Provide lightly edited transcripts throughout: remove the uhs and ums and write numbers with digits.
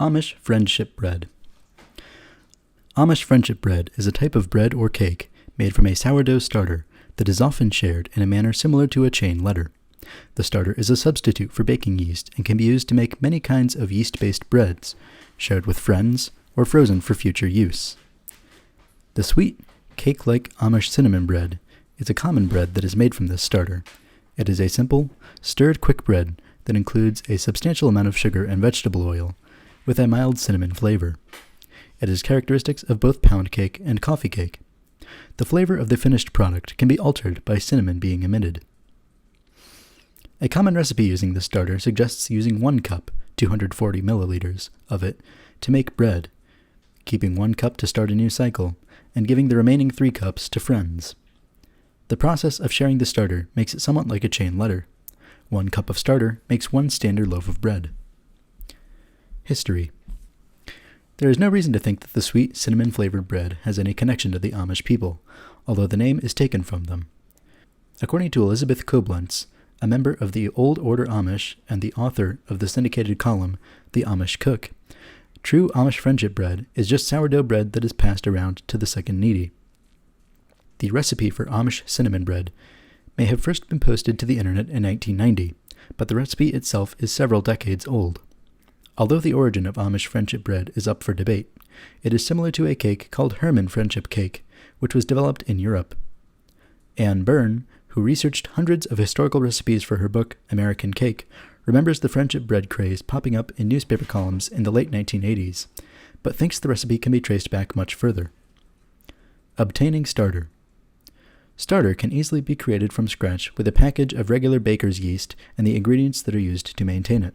Amish Friendship Bread. Amish Friendship Bread is a type of bread or cake made from a sourdough starter that is often shared in a manner similar to a chain letter. The starter is a substitute for baking yeast and can be used to make many kinds of yeast-based breads, shared with friends or frozen for future use. The sweet, cake-like Amish cinnamon bread is a common bread that is made from this starter. It is a simple, stirred quick bread that includes a substantial amount of sugar and vegetable oil, with a mild cinnamon flavor. It has characteristics of both pound cake and coffee cake. The flavor of the finished product can be altered by cinnamon being omitted. A common recipe using this starter suggests using 1 cup, 240 milliliters, of it to make bread, keeping 1 cup to start a new cycle, and giving the remaining 3 cups to friends. The process of sharing the starter makes it somewhat like a chain letter. 1 cup of starter makes 1 standard loaf of bread. History. There is no reason to think that the sweet, cinnamon-flavored bread has any connection to the Amish people, although the name is taken from them. According to Elizabeth Koblenz, a member of the Old Order Amish and the author of the syndicated column, The Amish Cook, true Amish friendship bread is just sourdough bread that is passed around to the second needy. The recipe for Amish cinnamon bread may have first been posted to the internet in 1990, but the recipe itself is several decades old. Although the origin of Amish friendship bread is up for debate, it is similar to a cake called Herman friendship cake, which was developed in Europe. Anne Byrne, who researched hundreds of historical recipes for her book American Cake, remembers the friendship bread craze popping up in newspaper columns in the late 1980s, but thinks the recipe can be traced back much further. Obtaining starter. Starter can easily be created from scratch with a package of regular baker's yeast and the ingredients that are used to maintain it.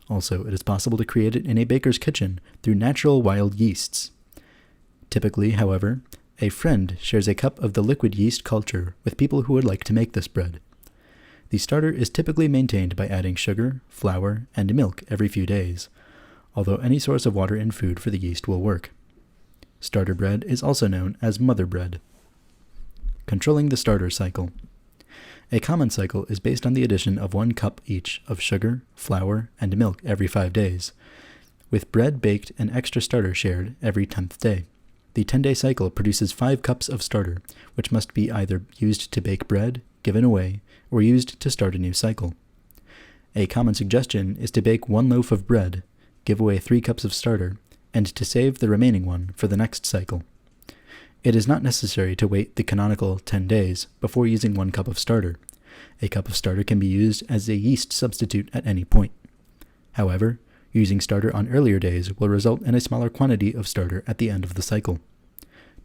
Also, it is possible to create it in a baker's kitchen through natural wild yeasts. Typically, however, a friend shares a cup of the liquid yeast culture with people who would like to make this bread. The starter is typically maintained by adding sugar, flour, and milk every few days, although any source of water and food for the yeast will work. Starter bread is also known as mother bread. Controlling the starter cycle. A common cycle is based on the addition of 1 cup each of sugar, flour, and milk every 5 days, with bread baked and extra starter shared every 10th day. The 10-day cycle produces 5 cups of starter, which must be either used to bake bread, given away, or used to start a new cycle. A common suggestion is to bake 1 loaf of bread, give away 3 cups of starter, and to save the remaining one for the next cycle. It is not necessary to wait the canonical 10 days before using 1 cup of starter. A cup of starter can be used as a yeast substitute at any point. However, using starter on earlier days will result in a smaller quantity of starter at the end of the cycle.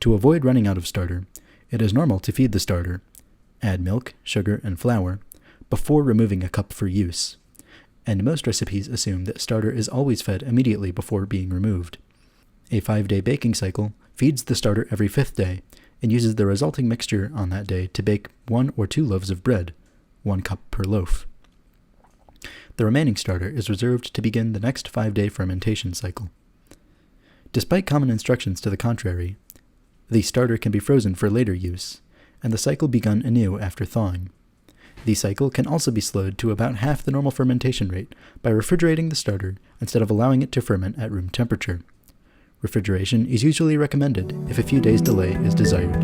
To avoid running out of starter, it is normal to feed the starter, add milk, sugar, and flour, before removing a cup for use, and most recipes assume that starter is always fed immediately before being removed. A 5-day baking cycle feeds the starter every 5th day and uses the resulting mixture on that day to bake 1 or 2 loaves of bread, 1 cup per loaf. The remaining starter is reserved to begin the next 5-day fermentation cycle. Despite common instructions to the contrary, the starter can be frozen for later use, and the cycle begun anew after thawing. The cycle can also be slowed to about half the normal fermentation rate by refrigerating the starter instead of allowing it to ferment at room temperature. Refrigeration is usually recommended if a few days' delay is desired.